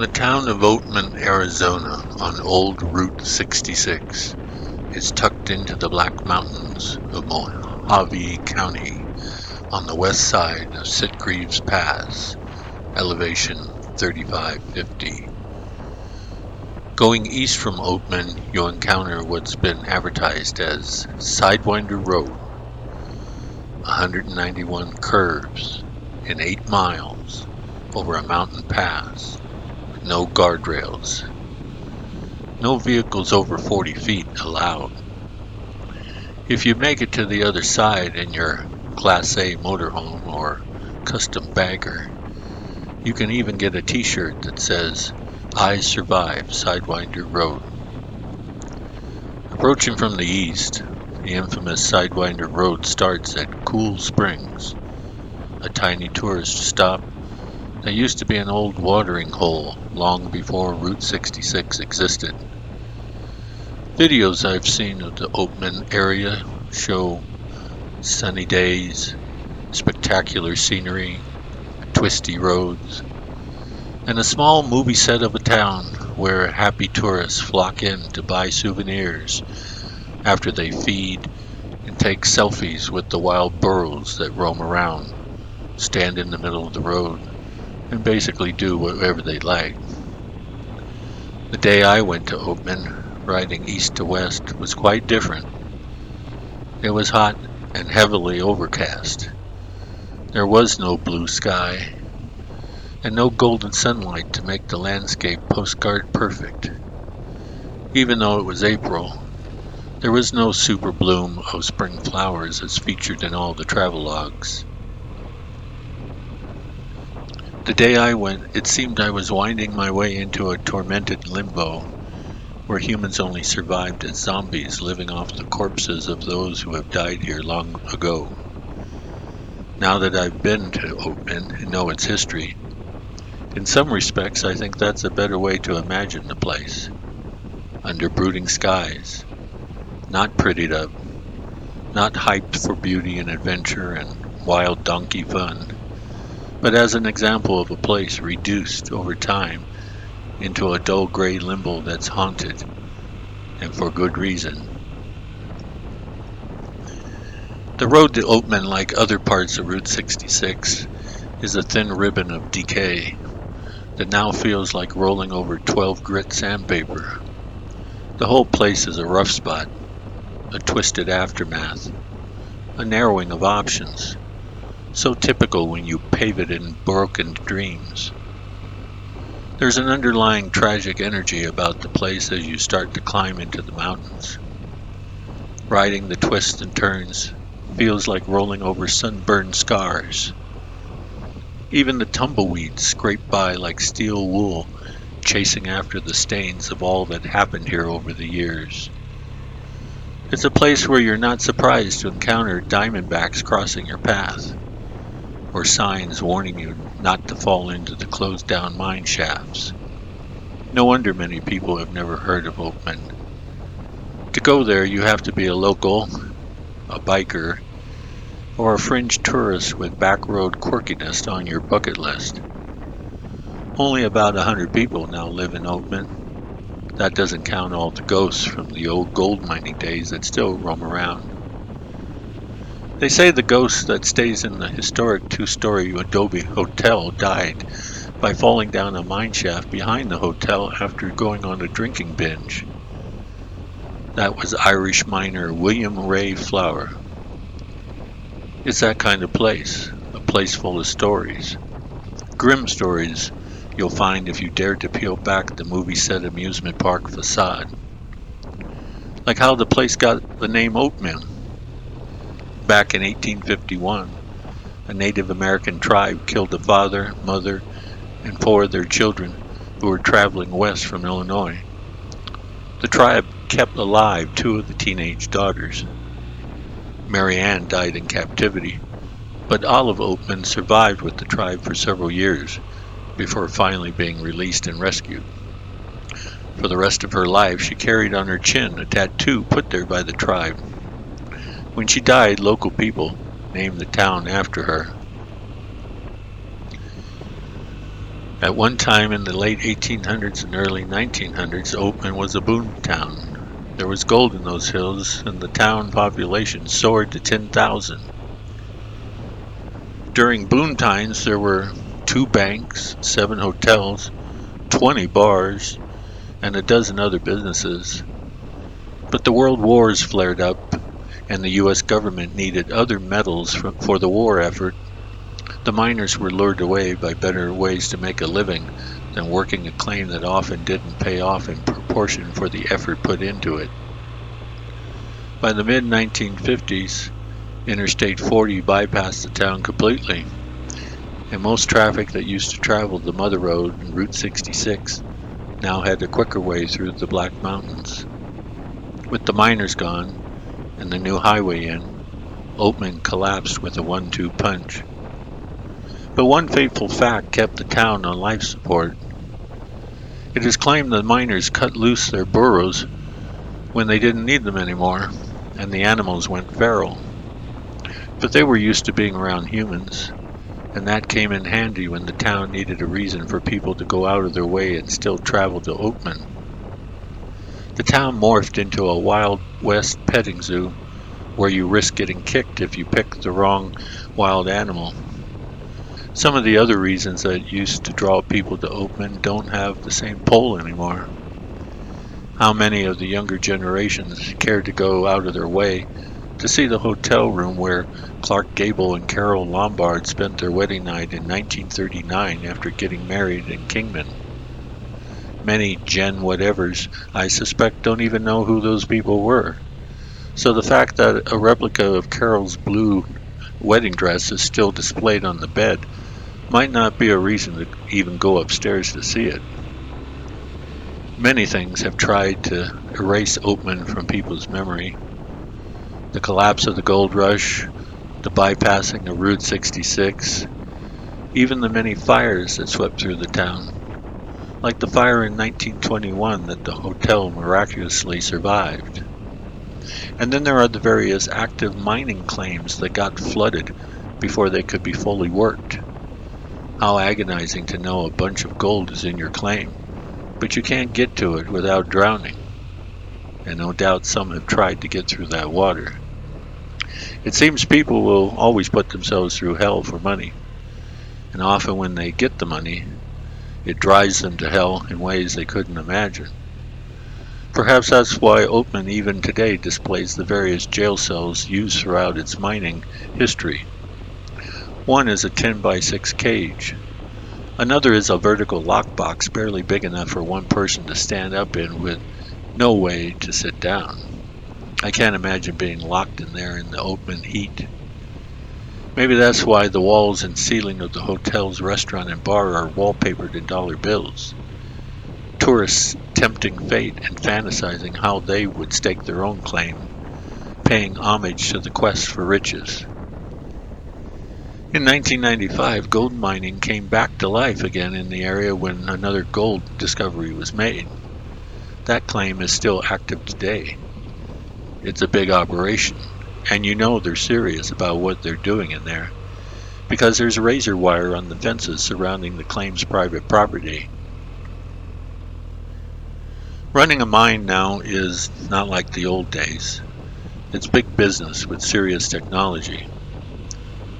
The town of Oatman, Arizona, on old Route 66, is tucked into the Black Mountains of Mojave County on the west side of Sitgreaves Pass, elevation 3550. Going east from Oatman, you'll encounter what's been advertised as Sidewinder Road, 191 curves in 8 miles over a mountain pass. No guardrails. No vehicles over 40 feet allowed. If you make it to the other side in your Class A motorhome or custom bagger, you can even get a t-shirt that says, "I survived Sidewinder Road." Approaching from the east, the infamous Sidewinder Road starts at Cool Springs, a tiny tourist stop that used to be an old watering hole long before Route 66 existed. Videos I've seen of the Oatman area show sunny days, spectacular scenery, twisty roads, and a small movie set of a town where happy tourists flock in to buy souvenirs after they feed and take selfies with the wild burros that roam around, stand in the middle of the road, and basically do whatever they like. The day I went to Oatman, riding east to west, was quite different. It was hot and heavily overcast. There was no blue sky, and no golden sunlight to make the landscape postcard perfect. Even though it was April, there was no super bloom of spring flowers as featured in all the travelogues. The day I went, it seemed I was winding my way into a tormented limbo, where humans only survived as zombies living off the corpses of those who have died here long ago. Now that I've been to Oatman and know its history, in some respects I think that's a better way to imagine the place. Under brooding skies, not prettied up, not hyped for beauty and adventure and wild donkey fun, but as an example of a place reduced over time into a dull gray limbo that's haunted, and for good reason. The road to Oatman, like other parts of Route 66, is a thin ribbon of decay that now feels like rolling over 12 grit sandpaper. The whole place is a rough spot, a twisted aftermath, a narrowing of options, so typical when you pave it in broken dreams. There's an underlying tragic energy about the place as you start to climb into the mountains. Riding the twists and turns feels like rolling over sunburned scars. Even the tumbleweeds scrape by like steel wool, chasing after the stains of all that happened here over the years. It's a place where you're not surprised to encounter diamondbacks crossing your path, or signs warning you not to fall into the closed-down mine shafts. No wonder many people have never heard of Oatman. To go there, you have to be a local, a biker, or a fringe tourist with backroad quirkiness on your bucket list. Only about 100 people now live in Oatman. That doesn't count all the ghosts from the old gold mining days that still roam around. They say the ghost that stays in the historic 2-story adobe hotel died by falling down a mine shaft behind the hotel after going on a drinking binge. That was Irish miner William Ray Flower. It's that kind of place, a place full of stories. Grim stories you'll find if you dare to peel back the movie set amusement park facade. Like how the place got the name Oatman. Back in 1851, a Native American tribe killed a father, mother, and 4 of their children who were traveling west from Illinois. The tribe kept alive 2 of the teenage daughters. Mary Ann died in captivity, but Olive Oatman survived with the tribe for several years before finally being released and rescued. For the rest of her life, she carried on her chin a tattoo put there by the tribe. When she died, local people named the town after her. At one time in the late 1800s and early 1900s, Oatman was a boom town. There was gold in those hills, and the town population soared to 10,000. During boom times, there were 2 banks, 7 hotels, 20 bars, and a dozen other businesses. But the world wars flared up, and the U.S. government needed other metals for the war effort. The miners were lured away by better ways to make a living than working a claim that often didn't pay off in proportion for the effort put into it. By the mid-1950s, Interstate 40 bypassed the town completely, and most traffic that used to travel the Mother Road and Route 66 now had a quicker way through the Black Mountains. With the miners gone and the new highway in, Oatman collapsed with a 1-2 punch. But one fateful fact kept the town on life support. It is claimed the miners cut loose their burros when they didn't need them anymore, and the animals went feral. But they were used to being around humans, and that came in handy when the town needed a reason for people to go out of their way and still travel to Oatman. The town morphed into a Wild West petting zoo where you risk getting kicked if you pick the wrong wild animal. Some of the other reasons that used to draw people to Oatman don't have the same pull anymore. How many of the younger generations care to go out of their way to see the hotel room where Clark Gable and Carol Lombard spent their wedding night in 1939 after getting married in Kingman? Many Gen whatevers, I suspect, don't even know who those people were. So the fact that a replica of Carol's blue wedding dress is still displayed on the bed might not be a reason to even go upstairs to see it. Many things have tried to erase Oatman from people's memory. The collapse of the gold rush, the bypassing of Route 66, even the many fires that swept through the town, like the fire in 1921 that the hotel miraculously survived. And then there are the various active mining claims that got flooded before they could be fully worked. How agonizing to know a bunch of gold is in your claim, but you can't get to it without drowning. And no doubt some have tried to get through that water. It seems people will always put themselves through hell for money, and often when they get the money, it drives them to hell in ways they couldn't imagine. Perhaps that's why Oatman even today displays the various jail cells used throughout its mining history. One is a 10x6 cage. Another is a vertical lockbox barely big enough for one person to stand up in with no way to sit down. I can't imagine being locked in there in the Oatman heat. Maybe that's why the walls and ceiling of the hotel's restaurant and bar are wallpapered in dollar bills. Tourists tempting fate and fantasizing how they would stake their own claim, paying homage to the quest for riches. In 1995, gold mining came back to life again in the area when another gold discovery was made. That claim is still active today. It's a big operation, and you know they're serious about what they're doing in there, because there's razor wire on the fences surrounding the claim's private property. Running a mine now is not like the old days. It's big business with serious technology.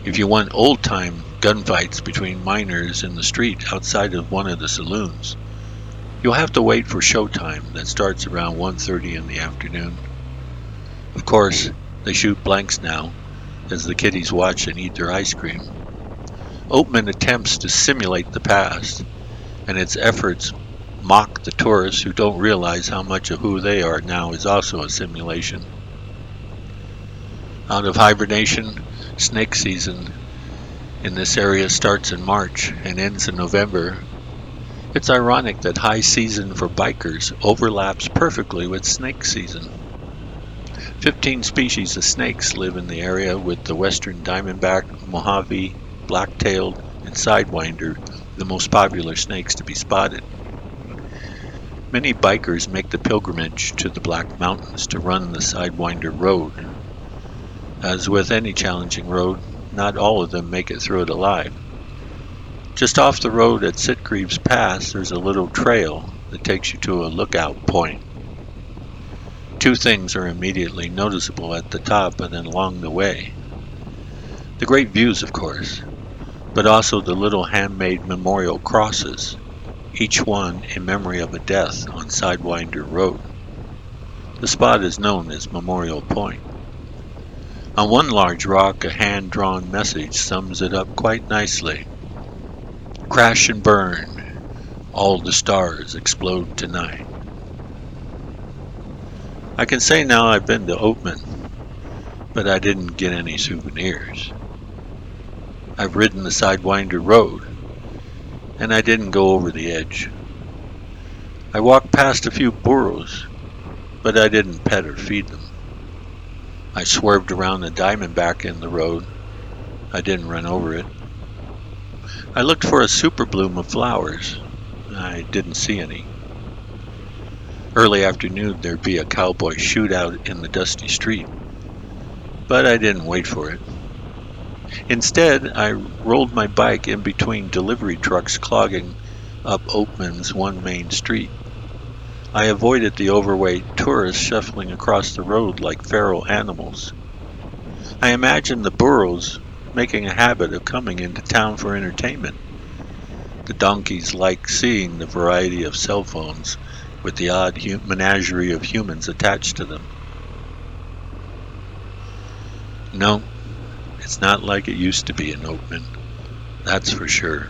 If you want old-time gunfights between miners in the street outside of one of the saloons, you'll have to wait for showtime that starts around 1:30 in the afternoon. Of course, they shoot blanks now as the kiddies watch and eat their ice cream. Oatman attempts to simulate the past, and its efforts mock the tourists who don't realize how much of who they are now is also a simulation. Out of hibernation, snake season in this area starts in March and ends in November. It's ironic that high season for bikers overlaps perfectly with snake season. 15 species of snakes live in the area, with the western diamondback, Mojave, black-tailed, and Sidewinder the most popular snakes to be spotted. Many bikers make the pilgrimage to the Black Mountains to run the Sidewinder Road. As with any challenging road, not all of them make it through it alive. Just off the road at Sitgreaves Pass, there's a little trail that takes you to a lookout point. Two things are immediately noticeable at the top and then along the way. The great views, of course, but also the little handmade memorial crosses, each one in memory of a death on Sidewinder Road. The spot is known as Memorial Point. On one large rock, a hand-drawn message sums it up quite nicely. Crash and burn, all the stars explode tonight. I can say now I've been to Oatman, but I didn't get any souvenirs. I've ridden the Sidewinder Road, and I didn't go over the edge. I walked past a few burros, but I didn't pet or feed them. I swerved around a diamondback in the road. I didn't run over it. I looked for a super bloom of flowers. I didn't see any. Early afternoon there'd be a cowboy shootout in the dusty street, but I didn't wait for it. Instead, I rolled my bike in between delivery trucks clogging up Oatman's one main street. I avoided the overweight tourists shuffling across the road like feral animals. I imagined the burros making a habit of coming into town for entertainment. The donkeys like seeing the variety of cell phones with the odd menagerie of humans attached to them. No, it's not like it used to be in Oatman, that's for sure.